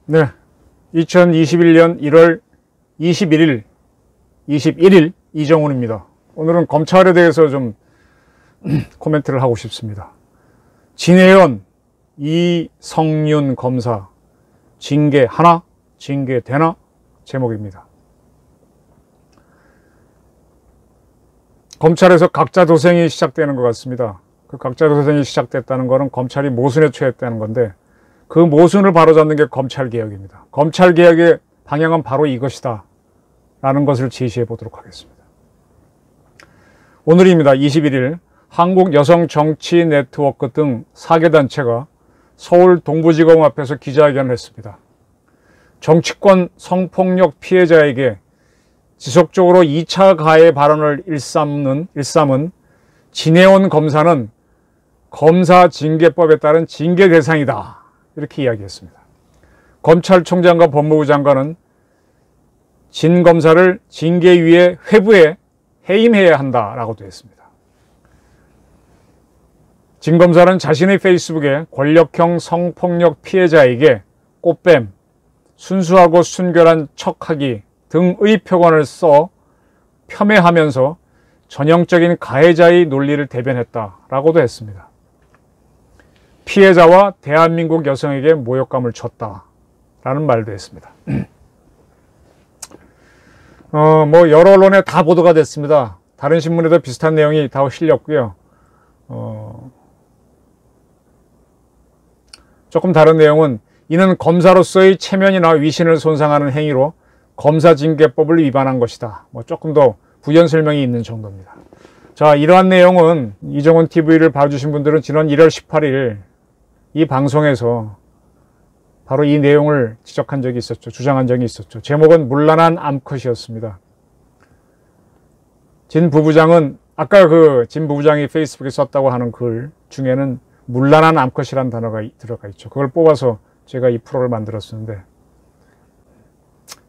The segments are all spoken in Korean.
네, 2021년 1월 21일 이정훈입니다. 오늘은 검찰에 대해서 좀 코멘트를 하고 싶습니다. 진해연, 이성윤 검사 징계하나? 징계되나? 제목입니다. 검찰에서 각자도생이 시작되는 것 같습니다. 그 각자도생이 시작됐다는 것은 검찰이 모순에 처했다는 건데, 그 모순을 바로잡는 게 검찰개혁입니다. 검찰개혁의 방향은 바로 이것이다 라는 것을 제시해 보도록 하겠습니다. 오늘입니다. 21일 한국여성정치네트워크 등 4개 단체가 서울 동부지검 앞에서 기자회견을 했습니다. 정치권 성폭력 피해자에게 지속적으로 2차 가해 발언을 일삼은 진해연 검사는 검사징계법에 따른 징계 대상이다, 이렇게 이야기했습니다. 검찰총장과 법무부 장관은 진 검사를 징계위의 회부에 해임해야 한다라고도 했습니다. 진 검사는 자신의 페이스북에 권력형 성폭력 피해자에게 꽃뱀, 순수하고 순결한 척하기 등의 표현을 써 폄훼하면서 전형적인 가해자의 논리를 대변했다라고도 했습니다. 피해자와 대한민국 여성에게 모욕감을 줬다라는 말도 했습니다. 여러 언론에 다 보도가 됐습니다. 다른 신문에도 비슷한 내용이 다 실렸고요. 조금 다른 내용은 이는 검사로서의 체면이나 위신을 손상하는 행위로 검사징계법을 위반한 것이다. 조금 더 부연 설명이 있는 정도입니다. 자, 이러한 내용은 이정훈 TV를 봐주신 분들은 지난 1월 18일 이 방송에서 바로 이 내용을 지적한 적이 있었죠. 주장한 적이 있었죠. 제목은 문란한 암컷이었습니다. 진 부부장은 아까 진 부부장이 페이스북에 썼다고 하는 글 중에는 문란한 암컷이라는 단어가 들어가 있죠. 그걸 뽑아서 제가 이 프로를 만들었었는데,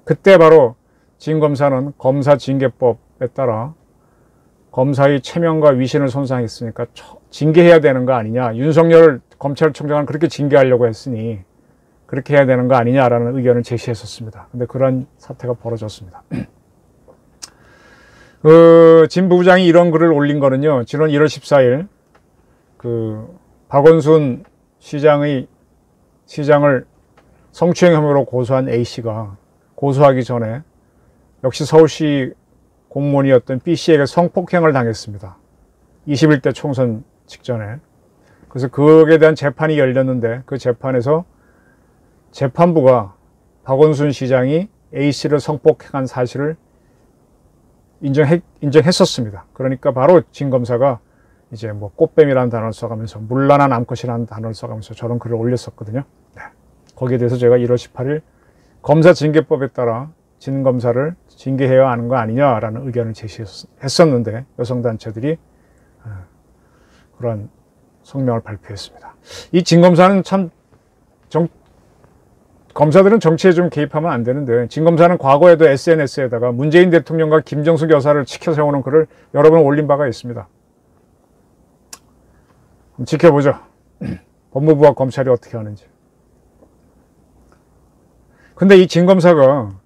그때 바로 진 검사는 검사징계법에 따라 검사의 체면과 위신을 손상했으니까 징계해야 되는 거 아니냐, 윤석열 검찰총장은 그렇게 징계하려고 했으니 그렇게 해야 되는 거 아니냐라는 의견을 제시했었습니다. 근데 그런 사태가 벌어졌습니다. 진 부부장이 이런 글을 올린 거는요, 지난 1월 14일 박원순 시장을 성추행 혐의로 고소한 A씨가 고소하기 전에 역시 서울시 공무원이었던 B씨에게 성폭행을 당했습니다. 21대 총선 직전에. 그래서 그에 대한 재판이 열렸는데, 그 재판에서 재판부가 박원순 시장이 A씨를 성폭행한 사실을 인정했었습니다. 그러니까 바로 진 검사가 이제 꽃뱀이라는 단어를 써가면서 문란한 암컷이라는 단어를 써가면서 저런 글을 올렸었거든요. 네. 거기에 대해서 제가 1월 18일 검사징계법에 따라 진 검사를 징계해야 하는 거 아니냐라는 의견을 제시했었는데, 여성단체들이 그런 성명을 발표했습니다. 이 진 검사는 참 검사들은 정치에 좀 개입하면 안 되는데, 진 검사는 과거에도 SNS에다가 문재인 대통령과 김정숙 여사를 치켜 세우는 글을 여러 번 올린 바가 있습니다. 지켜보죠. 법무부와 검찰이 어떻게 하는지. 근데 이 진 검사가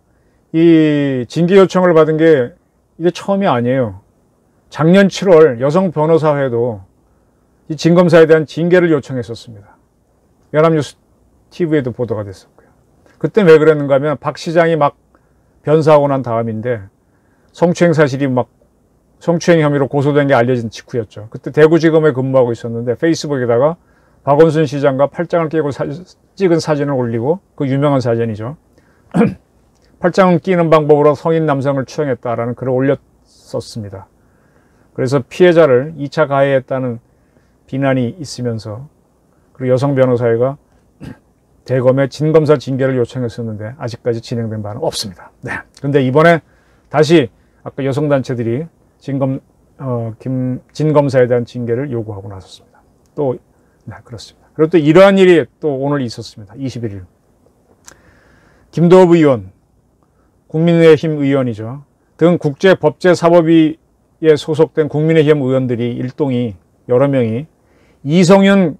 이 징계 요청을 받은 게 이게 처음이 아니에요. 작년 7월 여성 변호사회도 이 진 검사에 대한 징계를 요청했었습니다. 연합뉴스 TV에도 보도가 됐었고요. 그때 왜 그랬는가 하면 박 시장이 막 변사하고 난 다음인데, 성추행 사실이 성추행 혐의로 고소된 게 알려진 직후였죠. 그때 대구지검에 근무하고 있었는데 페이스북에다가 박원순 시장과 팔짱을 끼고 찍은 사진을 올리고, 그 유명한 사진이죠. 팔짱을 끼는 방법으로 성인 남성을 추행했다라는 글을 올렸었습니다. 그래서 피해자를 2차 가해했다는 비난이 있으면서, 그리고 여성 변호사회가 대검에 진 검사 징계를 요청했었는데 아직까지 진행된 바는 없습니다. 네. 근데 이번에 다시 아까 여성단체들이 진 검사에 대한 징계를 요구하고 나섰습니다. 네, 그렇습니다. 그리고 또 이러한 일이 또 오늘 있었습니다. 21일. 김도읍 의원, 국민의힘 의원이죠. 등 국제법제사법위에 소속된 국민의힘 의원들이 일동이 여러 명이 이성윤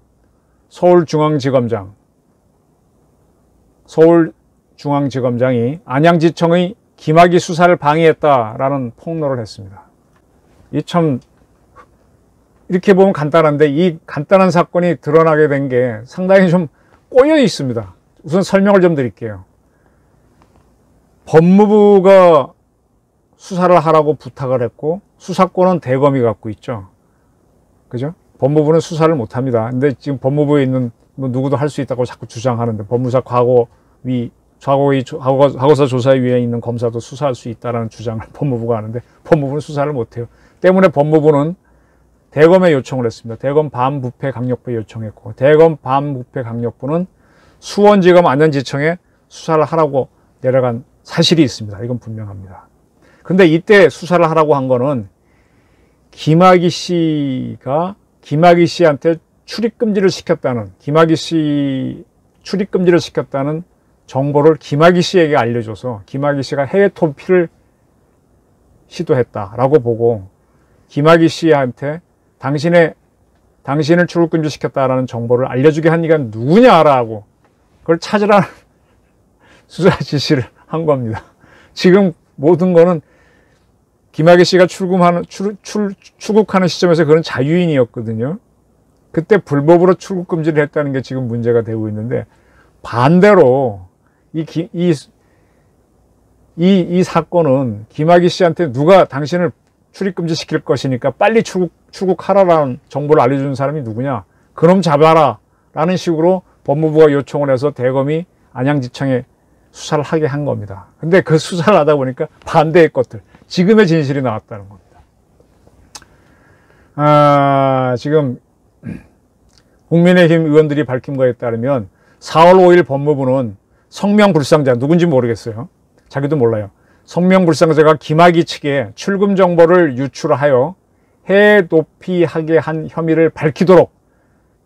서울중앙지검장이 안양지청의 김학의 수사를 방해했다라는 폭로를 했습니다. 이 참 이렇게 보면 간단한데 이 간단한 사건이 드러나게 된 게 상당히 좀 꼬여 있습니다. 우선 설명을 좀 드릴게요. 법무부가 수사를 하라고 부탁을 했고 수사권은 대검이 갖고 있죠. 그죠? 법무부는 수사를 못 합니다. 근데 지금 법무부에 있는 뭐 누구도 할 수 있다고 자꾸 주장하는데 법무사 과거사 조사위에 있는 검사도 수사할 수 있다는 주장을 법무부가 하는데 법무부는 수사를 못 해요. 때문에 법무부는 대검에 요청을 했습니다. 대검 반부패강력부에 요청했고 대검 반부패강력부는 수원지검 안양지청에 수사를 하라고 내려간 사실이 있습니다. 이건 분명합니다. 근데 이때 수사를 하라고 한 거는 김학의 씨한테 출입금지를 시켰다는 정보를 김학의 씨에게 알려줘서 김학의 씨가 해외 토피를 시도했다라고 보고 김학의 씨한테 당신을 출국금지 시켰다라는 정보를 알려주게 한 이가 누구냐라고 그걸 찾으라는 수사 지시를 한 겁니다. 지금 모든 거는 김학의 씨가 출국하는 시점에서 그런 자유인이었거든요. 그때 불법으로 출국금지를 했다는 게 지금 문제가 되고 있는데 반대로 이 사건은 김학의 씨한테 누가 당신을 출입금지 시킬 것이니까 빨리 출국하라라는 정보를 알려주는 사람이 누구냐? 그놈 잡아라 라는 식으로 법무부가 요청을 해서 대검이 안양지청에 수사를 하게 한 겁니다. 근데 그 수사를 하다 보니까 반대의 것들, 지금의 진실이 나왔다는 겁니다. 지금 국민의힘 의원들이 밝힌 거에 따르면 4월 5일 법무부는 성명불상자, 누군지 모르겠어요. 자기도 몰라요. 성명불상자가 김학의 측에 출금 정보를 유출하여 해외 도피하게 한 혐의를 밝히도록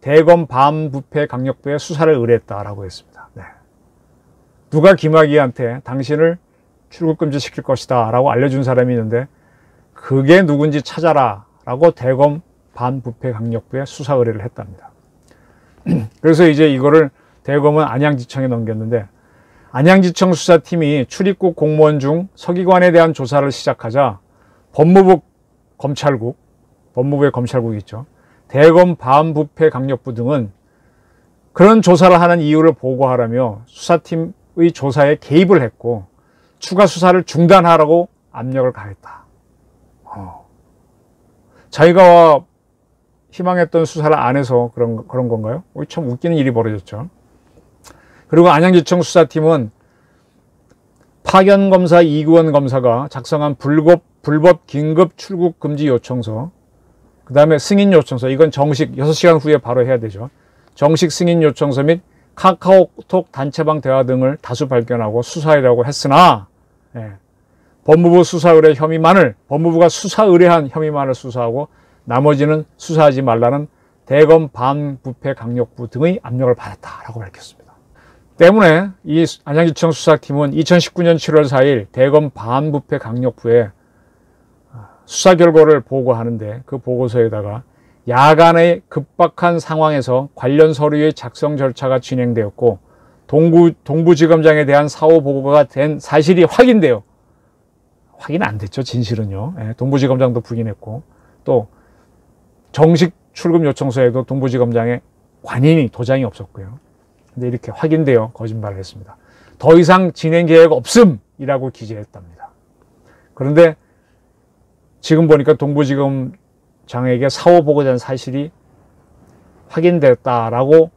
대검 반부패강력부에 수사를 의뢰했다라고 했습니다. 네. 누가 김학의한테 당신을 출국금지 시킬 것이다 라고 알려준 사람이 있는데 그게 누군지 찾아라 라고 대검 반부패강력부에 수사 의뢰를 했답니다. 그래서 이제 이거를 대검은 안양지청에 넘겼는데 안양지청 수사팀이 출입국 공무원 중 서기관에 대한 조사를 시작하자 법무부의 검찰국이 있죠. 대검 반부패강력부 등은 그런 조사를 하는 이유를 보고하라며 수사팀의 조사에 개입을 했고 추가 수사를 중단하라고 압력을 가했다. 자기가 희망했던 수사를 안 해서 그런 건가요? 참 웃기는 일이 벌어졌죠. 그리고 안양지청 수사팀은 파견검사 이규원 검사가 작성한 불법 긴급 출국 금지 요청서, 그 다음에 승인 요청서, 이건 정식 6시간 후에 바로 해야 되죠. 정식 승인 요청서 및 카카오톡 단체방 대화 등을 다수 발견하고 수사하라고 했으나 법무부가 수사 의뢰한 혐의만을 수사하고 나머지는 수사하지 말라는 대검 반부패강력부 등의 압력을 받았다라고 밝혔습니다. 때문에 이 안양지청 수사팀은 2019년 7월 4일 대검 반부패강력부에 수사 결과를 보고하는데 그 보고서에다가 야간의 급박한 상황에서 관련 서류의 작성 절차가 진행되었고 동부지검장에 대한 사후 보고가 된 사실이 확인 안 됐죠. 진실은요. 동부지검장도 부인했고 또 정식 출금 요청서에도 동부지검장의 관인이 도장이 없었고요. 근데 이렇게 확인되어 거짓말을 했습니다. 더 이상 진행 계획 없음이라고 기재했답니다. 그런데 지금 보니까 동부지검장에게 사후 보고된 사실이 확인됐다라고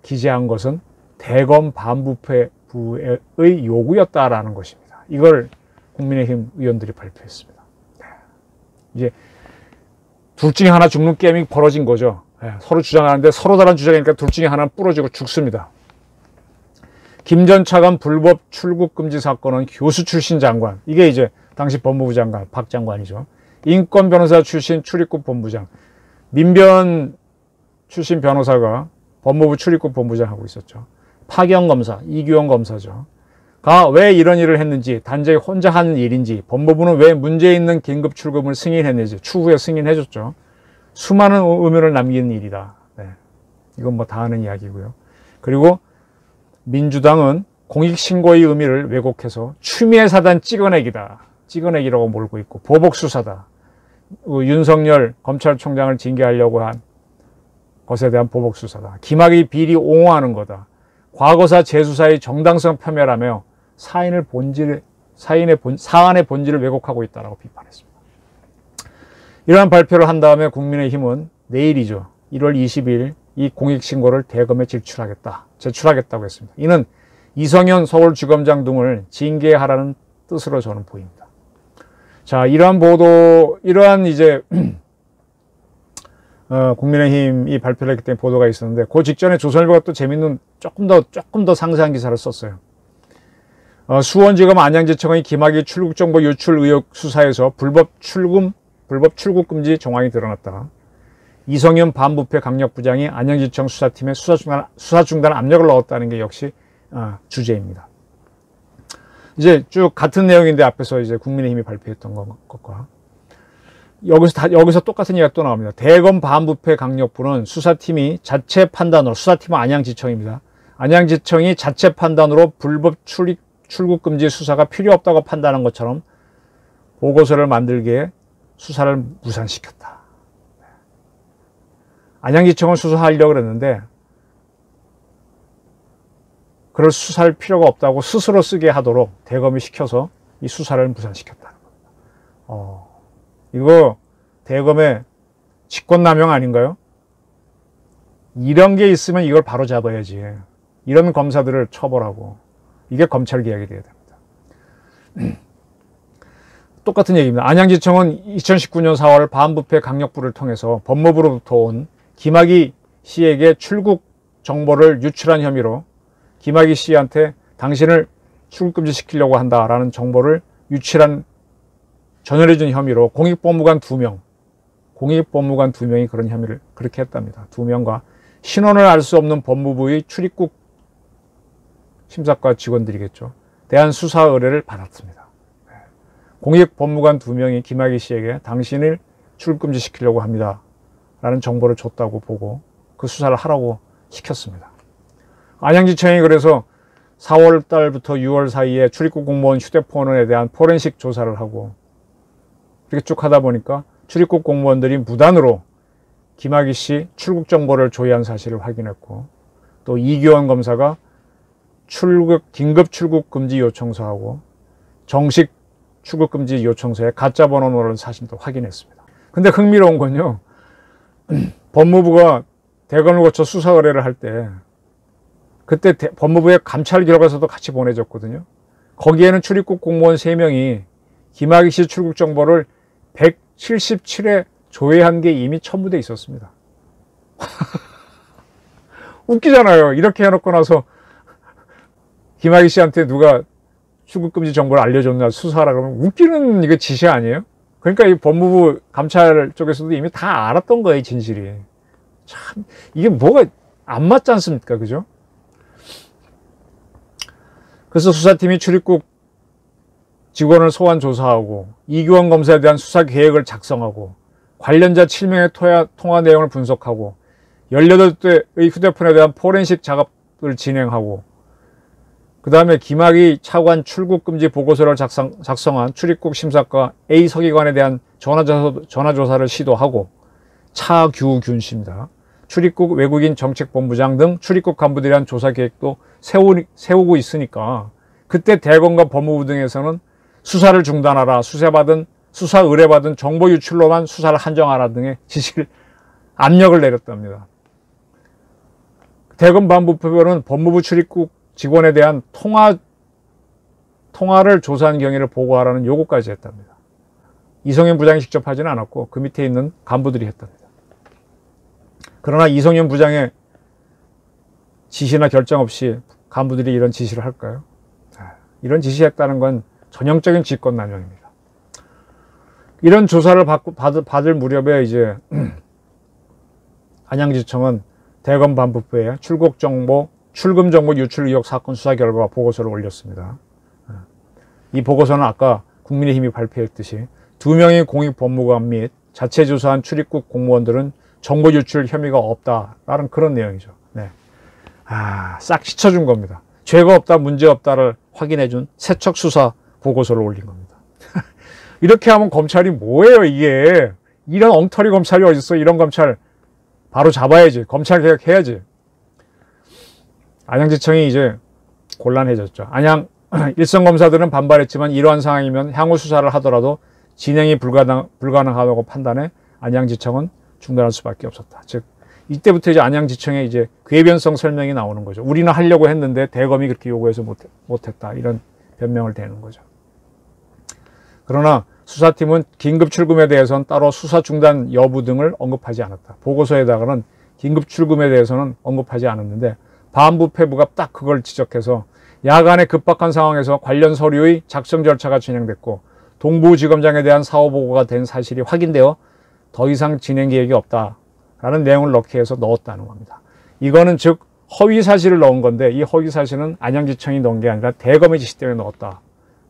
기재한 것은 대검 반부패부의 요구였다라는 것입니다. 이걸 국민의힘 의원들이 발표했습니다. 이제 둘 중에 하나 죽는 게임이 벌어진 거죠. 서로 주장하는데 서로 다른 주장이니까 둘 중에 하나는 부러지고 죽습니다. 김 전 차관 불법 출국 금지 사건은 교수 출신 장관, 이게 이제 당시 법무부 장관 박 장관이죠. 인권 변호사 출신 출입국 본부장, 민변 출신 변호사가 법무부 출입국 본부장 하고 있었죠. 파견 검사 이규원 검사죠. 왜 이런 일을 했는지, 단장이 혼자 하는 일인지, 법무부는 왜 문제 있는 긴급 출금을 승인했는지 추후에 승인해줬죠. 수많은 의문을 남기는 일이다. 네. 이건 뭐 다 아는 이야기고요. 그리고 민주당은 공익신고의 의미를 왜곡해서 추미애 사단 찍어내기다. 찍어내기라고 몰고 있고 보복수사다. 윤석열 검찰총장을 징계하려고 한 것에 대한 보복수사다. 김학의 비리 옹호하는 거다. 과거사 재수사의 정당성 폄훼라며 사안의 본질을 왜곡하고 있다고 비판했습니다. 이러한 발표를 한 다음에 국민의힘은 내일이죠. 1월 20일 이 공익신고를 대검에 제출하겠다고 했습니다. 이는 이성현 서울지검장 등을 징계하라는 뜻으로 저는 보입니다. 자, 이러한 이제 국민의힘이 발표를 했기 때문에 보도가 있었는데 그 직전에 조선일보가 또 재밌는 조금 더 상세한 기사를 썼어요. 수원지검 안양지청의 김학의 출국정보 유출 의혹 수사에서 불법 출국 금지 정황이 드러났다. 이성현 반부패 강력부장이 안양지청 수사팀에 수사 중단 압력을 넣었다는 게 역시 주제입니다. 이제 쭉 같은 내용인데 앞에서 이제 국민의힘이 발표했던 것과 여기서 똑같은 얘기가 또 나옵니다. 대검 반부패 강력부는 수사팀이 자체 판단으로, 수사팀은 안양지청입니다. 안양지청이 자체 판단으로 불법 출국 금지 수사가 필요 없다고 판단한 것처럼 보고서를 만들게 수사를 무산시켰다. 안양지청은 수사하려고 그랬는데 그럴 수사할 필요가 없다고 스스로 쓰게 하도록 대검이 시켜서 이 수사를 무산시켰다는 겁니다. 이거 대검의 직권남용 아닌가요? 이런 게 있으면 이걸 바로 잡아야지. 이런 검사들을 처벌하고. 이게 검찰개혁이 돼야 됩니다. 똑같은 얘기입니다. 안양지청은 2019년 4월 반부패 강력부를 통해서 법무부로부터 온 김학의 씨에게 출국 정보를 유출한 혐의로 김학의 씨한테 당신을 출국금지시키려고 한다라는 정보를 전해준 혐의로 공익법무관 2명이 그런 혐의를 그렇게 했답니다. 2명과 신원을 알 수 없는 법무부의 출입국 심사과 직원들이겠죠. 대한 수사 의뢰를 받았습니다. 공익법무관 2명이 김학의 씨에게 당신을 출국금지시키려고 합니다. 라는 정보를 줬다고 보고 그 수사를 하라고 시켰습니다. 안양지청이 그래서 4월 달부터 6월 사이에 출입국 공무원 휴대폰에 대한 포렌식 조사를 하고 이렇게 쭉 하다 보니까 출입국 공무원들이 무단으로 김학의 씨 출국 정보를 조회한 사실을 확인했고 또 이규원 검사가 긴급 출국 금지 요청서하고 정식 출국 금지 요청서에 가짜 번호를 넣은 사실도 확인했습니다. 근데 흥미로운 건요. 법무부가 대검을 거쳐 수사 의뢰를 할 때 그때 법무부의 감찰 기록에서도 같이 보내줬거든요. 거기에는 출입국 공무원 3명이 김학의 씨 출국 정보를 177회 조회한 게 이미 첨부돼 있었습니다. 웃기잖아요. 이렇게 해놓고 나서 김학의 씨한테 누가 출국금지 정보를 알려줬나 수사하라 그러면 웃기는 이거 지시 아니에요? 그러니까 이 법무부 감찰 쪽에서도 이미 다 알았던 거예요, 진실이. 참, 이게 뭐가 안 맞지 않습니까? 그죠? 그래서 수사팀이 출입국 직원을 소환 조사하고 이규원 검사에 대한 수사 계획을 작성하고 관련자 7명의 통화 내용을 분석하고 18대의 휴대폰에 대한 포렌식 작업을 진행하고 그 다음에 김학의 차관 출국금지 보고서를 작성한 출입국 심사과 A 서기관에 대한 전화조사를 시도하고 차규균 씨입니다. 출입국 외국인 정책본부장 등 출입국 간부들에 대한 조사 계획도 세우고 있으니까 그때 대검과 법무부 등에서는 수사를 중단하라, 수사 의뢰받은 정보 유출로만 수사를 한정하라 등의 지시를 압력을 내렸답니다. 대검 반부패는 법무부 출입국 직원에 대한 통화를 조사한 경위를 보고하라는 요구까지 했답니다. 이성현 부장이 직접 하지는 않았고 그 밑에 있는 간부들이 했답니다. 그러나 이성현 부장의 지시나 결정 없이 간부들이 이런 지시를 할까요? 이런 지시했다는 건 전형적인 직권남용입니다. 이런 조사를 받을 무렵에 이제 안양지청은 대검 반부패에 출금 정보 유출 의혹 사건 수사 결과 보고서를 올렸습니다. 이 보고서는 아까 국민의힘이 발표했듯이 2명의 공익법무관 및 자체 조사한 출입국 공무원들은 정보 유출 혐의가 없다라는 그런 내용이죠. 네. 싹 씻어준 겁니다. 죄가 없다, 문제 없다를 확인해준 세척 수사 보고서를 올린 겁니다. 이렇게 하면 검찰이 뭐예요, 이게? 이런 엉터리 검찰이 어딨어? 이런 검찰 바로 잡아야지. 검찰 개혁해야지. 안양지청이 이제 곤란해졌죠. 안양 일선 검사들은 반발했지만 이러한 상황이면 향후 수사를 하더라도 진행이 불가능하다고 판단해 안양지청은 중단할 수밖에 없었다. 즉 이때부터 이제 안양지청에 이제 궤변성 설명이 나오는 거죠. 우리는 하려고 했는데 대검이 그렇게 요구해서 못했다. 이런 변명을 대는 거죠. 그러나 수사팀은 긴급 출금에 대해서는 따로 수사 중단 여부 등을 언급하지 않았다. 보고서에다가는 긴급 출금에 대해서는 언급하지 않았는데 반부패부가 딱 그걸 지적해서 야간에 급박한 상황에서 관련 서류의 작성 절차가 진행됐고 동부지검장에 대한 사후보고가 된 사실이 확인되어 더 이상 진행 계획이 없다라는 내용을 넣게 해서 넣었다는 겁니다. 이거는 즉 허위 사실을 넣은 건데 이 허위 사실은 안양지청이 넣은 게 아니라 대검의 지시 때문에 넣었다.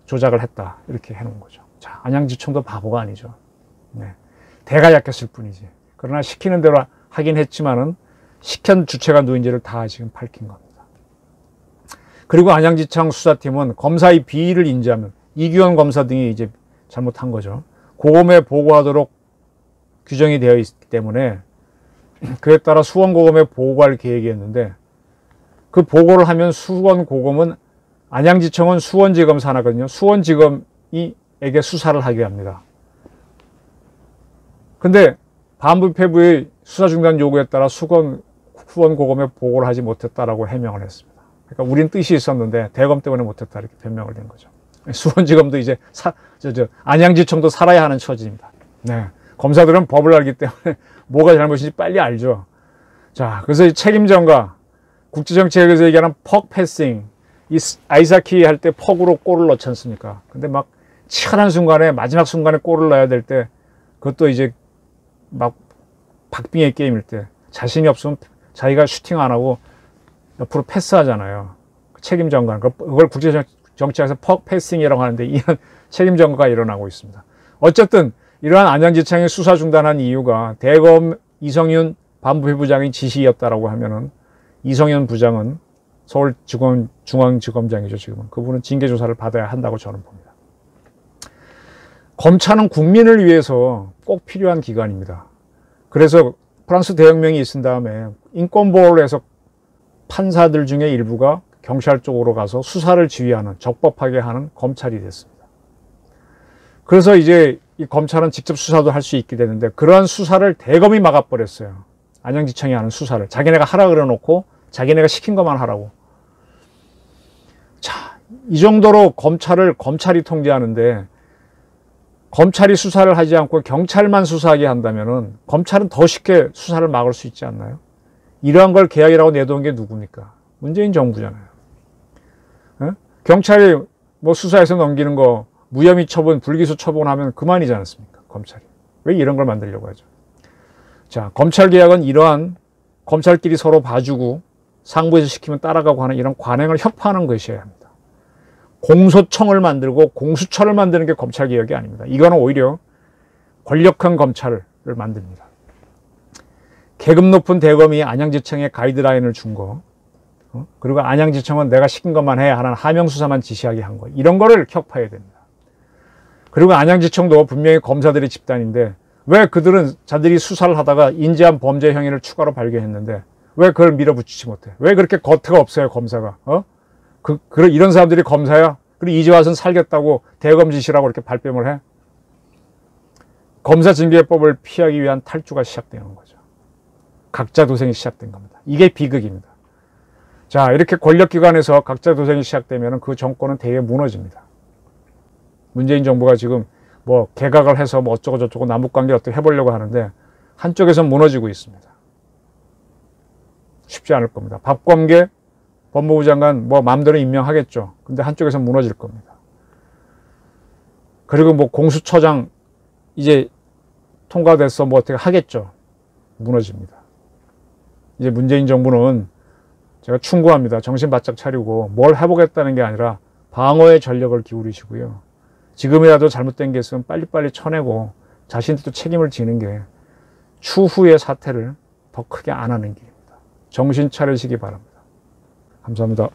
조작을 했다. 이렇게 해놓은 거죠. 자, 안양지청도 바보가 아니죠. 네. 대가 약했을 뿐이지. 그러나 시키는 대로 하긴 했지만은 시킨 주체가 누군지를 다 지금 밝힌 겁니다. 그리고 안양지청 수사팀은 검사의 비위를 인지하면 이규현 검사 등이 이제 잘못한 거죠. 고검에 보고하도록 규정이 되어 있기 때문에 그에 따라 수원고검에 보고할 계획이었는데 그 보고를 하면 수원고검은 안양지청은 수원지검 산하거든요. 수원지검이에게 수사를 하게 합니다. 근데 반부패부의 수사 중단 요구에 따라 수원고검에 보고를 하지 못했다라고 해명을 했습니다. 그러니까 우린 뜻이 있었는데 대검 때문에 못했다 이렇게 변명을 낸 거죠. 수원지검도 이제 안양지청도 살아야 하는 처지입니다. 네. 검사들은 법을 알기 때문에 뭐가 잘못인지 빨리 알죠. 자, 그래서 이 책임전가, 국제정치학에서 얘기하는 퍽 패싱, 이 아이사키 할 때 퍽으로 골을 넣지 않습니까? 근데 막 치열한 순간에, 마지막 순간에 골을 넣어야 될 때, 그것도 이제 막 박빙의 게임일 때, 자신이 없으면 자기가 슈팅 안 하고 옆으로 패스하잖아요. 책임전가. 그걸 국제정치학에서 퍽 패싱이라고 하는데, 이런 책임전가가 일어나고 있습니다. 어쨌든, 이러한 안양지청이 수사 중단한 이유가 대검 이성윤 반부패부장의 지시였다라고 하면은 이성윤 부장은 서울중앙지검장이죠, 지금은. 그분은 징계조사를 받아야 한다고 저는 봅니다. 검찰은 국민을 위해서 꼭 필요한 기관입니다. 그래서 프랑스 대혁명이 있은 다음에 인권보호를 해서 판사들 중에 일부가 경찰 쪽으로 가서 수사를 지휘하는, 적법하게 하는 검찰이 됐습니다. 그래서 이제 이 검찰은 직접 수사도 할 수 있게 되는데 그러한 수사를 대검이 막아버렸어요. 안양지청이 하는 수사를. 자기네가 하라 그래놓고 자기네가 시킨 것만 하라고. 자, 이 정도로 검찰이 통제하는데 검찰이 수사를 하지 않고 경찰만 수사하게 한다면은 검찰은 더 쉽게 수사를 막을 수 있지 않나요? 이러한 걸 계약이라고 내놓은 게 누굽니까? 문재인 정부잖아요. 에? 경찰이 뭐 수사해서 넘기는 거 무혐의 처분, 불기소 처분하면 그만이지 않습니까? 검찰이. 왜 이런 걸 만들려고 하죠? 자, 검찰 개혁은 이러한 검찰끼리 서로 봐주고 상부에서 시키면 따라가고 하는 이런 관행을 혁파하는 것이어야 합니다. 공소청을 만들고 공수처를 만드는 게 검찰 개혁이 아닙니다. 이거는 오히려 권력형 검찰을 만듭니다. 계급 높은 대검이 안양지청에 가이드라인을 준 거, 그리고 안양지청은 내가 시킨 것만 해야 하는 하명수사만 지시하게 한 거, 이런 거를 혁파해야 됩니다. 그리고 안양지청도 분명히 검사들의 집단인데 왜 그들은 자들이 수사를 하다가 인지한 범죄 행위를 추가로 발견했는데 왜 그걸 밀어붙이지 못해? 왜 그렇게 겉가 없어요, 검사가? 이런 사람들이 검사야? 그리고 이제 와서는 살겠다고 대검 지시라고 이렇게 발뺌을 해? 검사징계법을 피하기 위한 탈주가 시작되는 거죠. 각자 도생이 시작된 겁니다. 이게 비극입니다. 자, 이렇게 권력기관에서 각자 도생이 시작되면 그 정권은 대개 무너집니다. 문재인 정부가 지금 뭐 개각을 해서 뭐 어쩌고 저쩌고 남북관계를 어떻게 해보려고 하는데 한쪽에선 무너지고 있습니다. 쉽지 않을 겁니다. 박범계 법무부 장관 뭐 마음대로 임명하겠죠. 근데 한쪽에선 무너질 겁니다. 그리고 뭐 공수처장 이제 통과돼서 뭐 어떻게 하겠죠. 무너집니다. 이제 문재인 정부는 제가 충고합니다. 정신 바짝 차리고 뭘 해보겠다는 게 아니라 방어에 전력을 기울이시고요. 지금이라도 잘못된 게 있으면 빨리빨리 쳐내고 자신들도 책임을 지는 게 추후의 사태를 더 크게 안 하는 길입니다. 정신 차리시기 바랍니다. 감사합니다.